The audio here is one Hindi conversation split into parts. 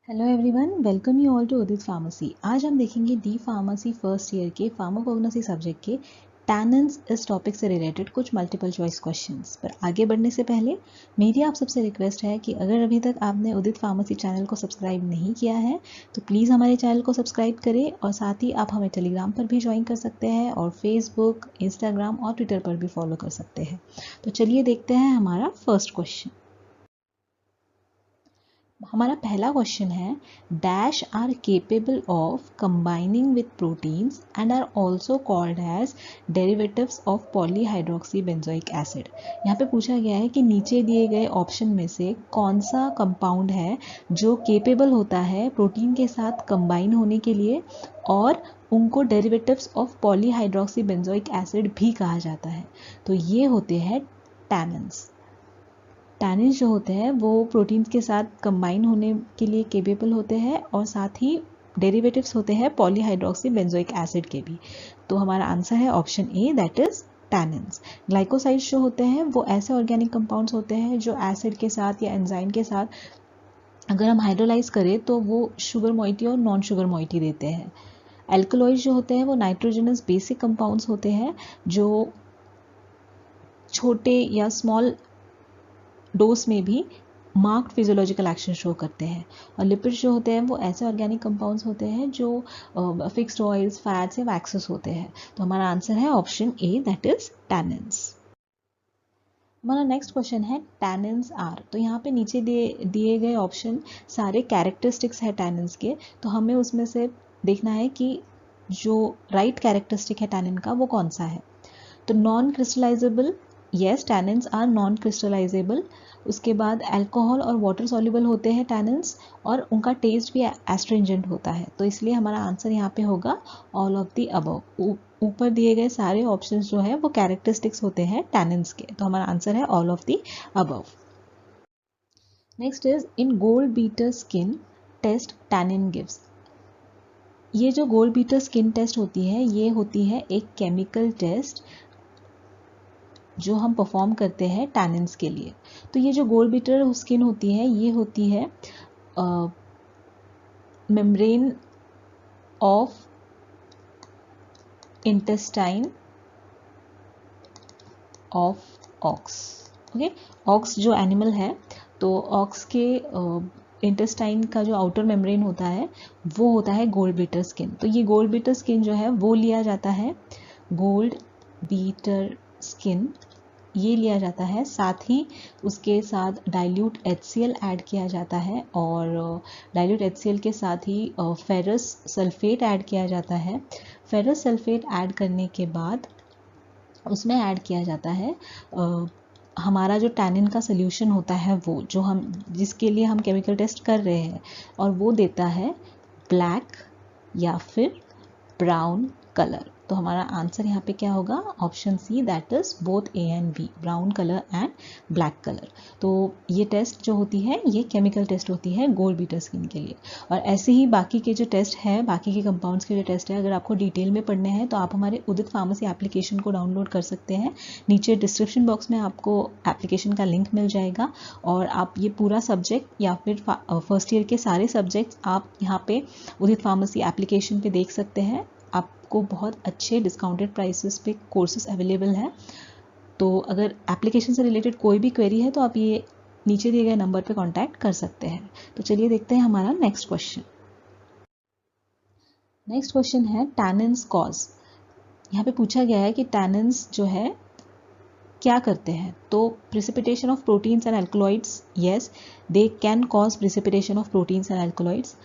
Hello everyone, welcome you all to Udit pharmacy. आज हम देखेंगे डी फार्मेसी फर्स्ट ईयर के फार्माकोग्नोसी सब्जेक्ट के टैनिन्स इस टॉपिक से रिलेटेड कुछ मल्टीपल चॉइस क्वेश्चंस। पर आगे बढ़ने से पहले मेरी आप सबसे रिक्वेस्ट है कि अगर अभी तक आपने उदित फार्मेसी चैनल को सब्सक्राइब नहीं किया है तो प्लीज़ हमारे चैनल को सब्सक्राइब करें और साथ ही आप हमें टेलीग्राम पर भी ज्वाइन कर सकते हैं और फेसबुक, इंस्टाग्राम और ट्विटर पर भी फॉलो कर सकते हैं। तो चलिए देखते हैं हमारा फर्स्ट क्वेश्चन। हमारा पहला क्वेश्चन है, dash are capable of combining with proteins and are also called as derivatives of polyhydroxy benzoic acid. यहाँ पे पूछा गया है कि नीचे दिए गए ऑप्शन में से कौन सा कंपाउंड है जो केपेबल होता है प्रोटीन के साथ कंबाइन होने के लिए और उनको derivatives of polyhydroxy benzoic acid भी कहा जाता है। तो ये होते हैं टैनिन्स। टैनिन्स जो होते हैं वो प्रोटीन्स के साथ कंबाइन होने के लिए केपेबल होते हैं और साथ ही डेरिवेटिव्स होते हैं पॉलीहाइड्रोक्सी बेंजोइक एसिड के भी। तो हमारा आंसर है option A, that is tannins. Glycosides जो होते हैं वो ऐसे ऑर्गेनिक कंपाउंड्स होते हैं जो एसिड के साथ या एंजाइम के साथ अगर हम हाइड्रोलाइज करें तो वो शुगर मोइटी और नॉन शुगर मोइटी देते हैं। एल्कलॉइड्स जो होते हैं वो नाइट्रोजनस बेसिक कंपाउंड्स होते हैं जो छोटे या स्मॉल डोज में भी मार्क्ड फिजियोलॉजिकल एक्शन शो करते हैं। और लिपिड्स जो होते हैं वो ऐसे ऑर्गेनिक कंपाउंड्स होते हैं जो फिक्स्ड ऑयल्स, फैट्स या वैक्सेस होते हैं। तो हमारा आंसर है option A, that is tannins. हमारा नेक्स्ट क्वेश्चन है टैनिन्स आर। तो यहाँ पे नीचे दिए गए ऑप्शन सारे कैरेक्टरिस्टिक्स है टैनिन्स के, तो हमें उसमें से देखना है कि जो राइट कैरेक्टरिस्टिक है टैनिन का वो कौन सा है। तो non crystallisable, yes, tannins are non crystallisable. उसके बाद अल्कोहल और वाटर सॉल्युबल होते हैं टैनिन्स और उनका टेस्ट भी एस्ट्रिंजेंट होता है। तो इसलिए हमारा आंसर यहाँ पे होगा ऑल ऑफ द अबव। ऊपर दिए गए सारे ऑप्शंस जो है वो कैरेक्टरिस्टिक्स होते हैं टैनिन्स के, तो हमारा आंसर है all of the above. Next is in gold beater skin test tannin gives. ये जो गोल्ड बीटर स्किन टेस्ट होती है ये होती है एक केमिकल टेस्ट जो हम परफॉर्म करते हैं टैनिन्स के लिए। तो ये जो गोल्ड बीटर स्किन होती है ये होती है membrane of intestine of ox. Okay, ox जो एनिमल है तो ऑक्स के इंटेस्टाइन का जो आउटर मेम्ब्रेन होता है वो होता है गोल्ड बीटर स्किन। तो ये गोल्ड बीटर स्किन जो है वो लिया जाता है, गोल्ड बीटर स्किन ये लिया जाता है, साथ ही उसके साथ डाइल्यूट HCl ऐड किया जाता है और डाइल्यूट HCl के साथ ही फेरस सल्फेट ऐड किया जाता है। फेरस सल्फेट ऐड करने के बाद उसमें ऐड किया जाता है हमारा जो टैनिन का सोल्यूशन होता है वो जो हम जिसके लिए हम केमिकल टेस्ट कर रहे हैं, और वो देता है ब्लैक या फिर ब्राउन कलर। तो हमारा आंसर यहाँ पे क्या होगा, option C, that is both A and B, brown colour and black colour. तो ये टेस्ट जो होती है ये केमिकल टेस्ट होती है गोल्ड बीटर स्किन के लिए। और ऐसे ही बाकी के जो टेस्ट है, बाकी के कंपाउंड्स के जो टेस्ट है, अगर आपको डिटेल में पढ़ने हैं तो आप हमारे उदित फार्मेसी एप्लीकेशन को डाउनलोड कर सकते हैं। नीचे डिस्क्रिप्शन बॉक्स में आपको एप्लीकेशन का लिंक मिल जाएगा और आप ये पूरा सब्जेक्ट या फिर फर्स्ट ईयर के सारे सब्जेक्ट्स आप यहाँ पे उदित फार्मेसी एप्लीकेशन पे देख सकते हैं। आपको बहुत अच्छे डिस्काउंटेड प्राइसेस पे कोर्सेज अवेलेबल हैं। तो अगर एप्लीकेशन से रिलेटेड कोई भी क्वेरी है तो आप ये नीचे दिए गए नंबर पे कांटेक्ट कर सकते हैं। तो चलिए देखते हैं हमारा नेक्स्ट क्वेश्चन। नेक्स्ट क्वेश्चन है टैनिन्स कॉज। यहाँ पे पूछा गया है कि टैनिन्स जो है क्या करते हैं। तो precipitation of proteins and alkaloids, yes, they can cause precipitation of proteins and alkaloids.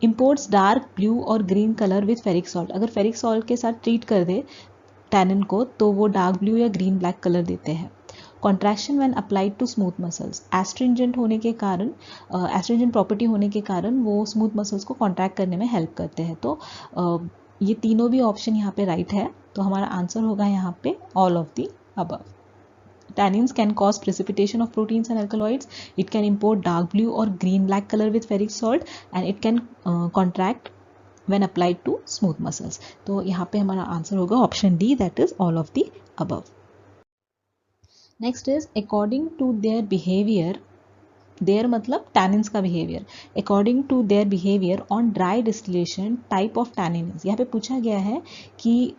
Imports dark blue और green colour with ferric salt. अगर फेरिक सॉल्ट के साथ ट्रीट कर दे टैनिन को तो वो डार्क ब्लू या ग्रीन ब्लैक कलर देते हैं। Contraction when applied to smooth muscles, astringent होने के कारण, एस्ट्रिंजेंट प्रॉपर्टी होने के कारण वो स्मूथ मसल्स को कॉन्ट्रैक्ट करने में हेल्प करते हैं। तो ये तीनों भी ऑप्शन यहाँ पे राइट है। तो हमारा आंसर होगा यहाँ पे all of the above. Tannins can cause precipitation of proteins and alkaloids. It can import dark blue or green black color with ferric salt and it can contract when applied to smooth muscles. तो यहाँ पे हमारा आंसर होगा option D, that is all of the above. Next is according to their behaviour their मतलब टैनिन्स का behaviour, according to their behaviour on dry distillation type of tannin is. यहाँ पे पूछा गया है कि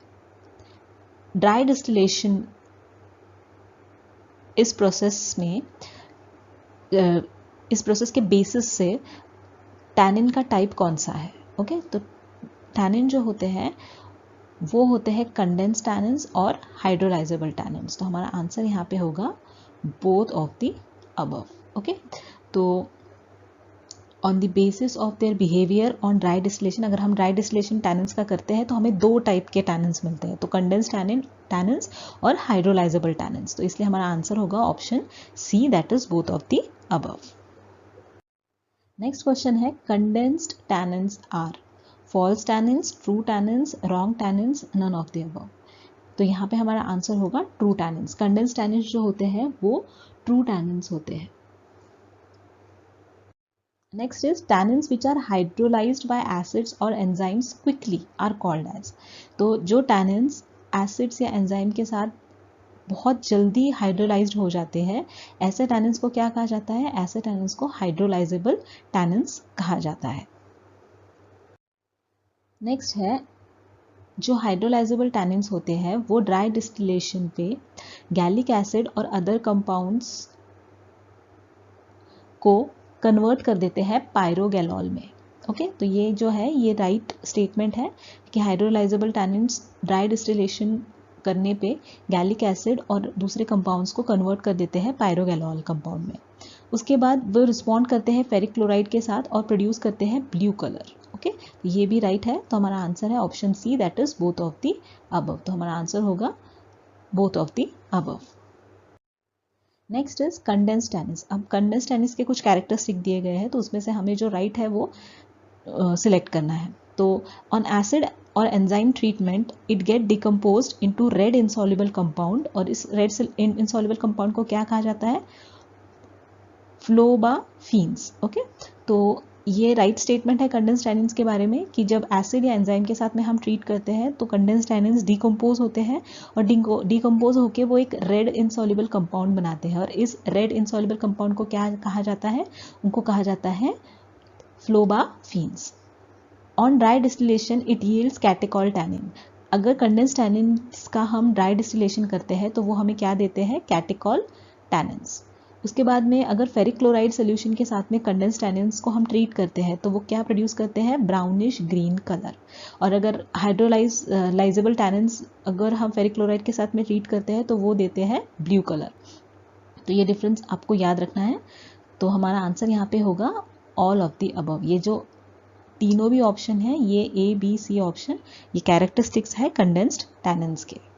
ड्राई डिस्टिलेशन इस प्रोसेस में इस प्रोसेस के बेसिस से टैनिन का टाइप कौन सा है। ओके, तो टैनिन जो होते हैं वो होते हैं कंडेंस टैनिन्स और हाइड्रोलाइजेबल टैनिन्स। तो हमारा आंसर यहाँ पे होगा both of the above. Okay, तो on the basis of their behaviour on dry distillation, अगर हम ड्राई डिस्टिलेशन टैनिन्स का करते हैं तो हमें दो टाइप के टैनिन्स मिलते हैं, तो कंडेंस टैनिन्स और हाइड्रोलाइजेबल टैनिन्स। तो इसलिए हमारा आंसर होगा option C, that is both of the above. Next question है condensed tannins are false tannins, true tannins, wrong tannins, none of the above. तो यहाँ पे हमारा आंसर होगा ट्रू टैनिन्स। कंडेंस्ड टैनिन्स जो होते हैं वो ट्रू टैनिन्स होते हैं। Next is tannins which are hydrolyzed by acids or enzymes quickly are called as। तो जो tannins acids या enzyme के साथ बहुत जल्दी हाइड्रोलाइज्ड हो जाते हैं, ऐसे tannins को क्या कहा जाता है? ऐसे tannins को हाइड्रोलाइजेबल tannins कहा जाता है। नेक्स्ट है जो हाइड्रोलाइजेबल tannins होते हैं वो ड्राई डिस्टिलेशन पे गैलिक एसिड और अदर कंपाउंड्स को कन्वर्ट कर देते हैं पायरोगैलॉल में। ओके, तो ये जो है ये राइट स्टेटमेंट है कि हाइड्रोलाइजेबल टैनिन्स ड्राई डिस्टिलेशन करने पे गैलिक एसिड और दूसरे कंपाउंड्स को कन्वर्ट कर देते हैं पायरोगैलॉल कंपाउंड में। उसके बाद वो रिस्पॉन्ड करते हैं फेरिक क्लोराइड के साथ और प्रोड्यूस करते हैं ब्लू कलर। ओके, ये भी राइट है, तो हमारा आंसर है option C, that is both of the above. तो हमारा आंसर होगा both of the above. Next is condensed tannins. अब कंडेंस्ड टैनिन्स के कुछ कैरेक्टरिस्टिक दिए गए हैं, तो उसमें से हमें जो राइट है वो सिलेक्ट करना है। तो ऑन एसिड और enzyme treatment it get decomposed into red insoluble compound, और इस रेड इनसॉल्युबल कंपाउंड को क्या कहा जाता है? फ्लोबाफीन्स। ओके, तो ये राइट स्टेटमेंट है कंडेंस्ड टैनिन्स के बारे में कि जब एसिड या एंजाइम के साथ में हम ट्रीट करते हैं तो कंडेंस्ड टैनिन्स डिकम्पोज होते हैं और डिकम्पोज होके वो एक रेड इनसॉल्युबल कंपाउंड बनाते हैं, और इस रेड इनसॉल्युबल कंपाउंड को क्या कहा जाता है? उनको कहा जाता है phlobaphenes. On dry distillation it yields catechol tannin. अगर कंडेंस्ड टैनिन्स का हम ड्राई डिस्टिलेशन करते हैं तो वो हमें क्या देते हैं? Catechol tannins. उसके बाद में अगर फेरिक क्लोराइड सोल्यूशन के साथ में कंडेंस्ड टैनिन्स को हम ट्रीट करते हैं तो वो क्या प्रोड्यूस करते हैं? Brownish green colour. और अगर हाइड्रोलाइजेबल टैनिन्स अगर हम फेरिक क्लोराइड के साथ में ट्रीट करते हैं तो वो देते हैं ब्लू कलर। तो ये डिफरेंस आपको याद रखना है। तो हमारा आंसर यहाँ पे होगा ऑल ऑफ द अबव। ये जो तीनों भी ऑप्शन है, ये ए बी सी ऑप्शन, ये कैरेक्टरिस्टिक्स है कंडेंस्ड टैनिन्स के।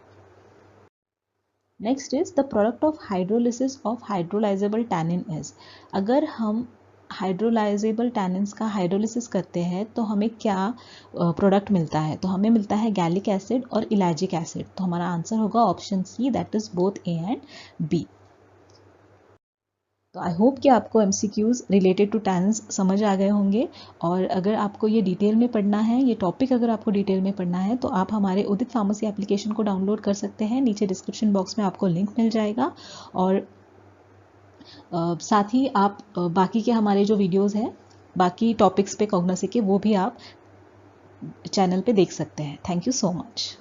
Next is the product of hydrolysis of hydrolysable tannin is. अगर हम हाइड्रोलाइजेबल टैनिन्स का हाइड्रोलिसिस करते हैं तो हमें क्या प्रोडक्ट मिलता है? तो हमें मिलता है गैलिक एसिड और इलैजिक एसिड। तो हमारा आंसर होगा option C, that is both A and B. तो आई होप कि आपको एमसीक्यूज रिलेटेड टू टैनिन्स समझ आ गए होंगे, और अगर आपको ये डिटेल में पढ़ना है, ये टॉपिक अगर आपको डिटेल में पढ़ना है तो आप हमारे उदित फार्मेसी एप्लीकेशन को डाउनलोड कर सकते हैं। नीचे डिस्क्रिप्शन बॉक्स में आपको लिंक मिल जाएगा, और साथ ही आप बाकी के हमारे जो वीडियोज़ हैं बाकी टॉपिक्स पे कॉग्निसी के, वो भी आप चैनल पे देख सकते हैं। Thank you so much.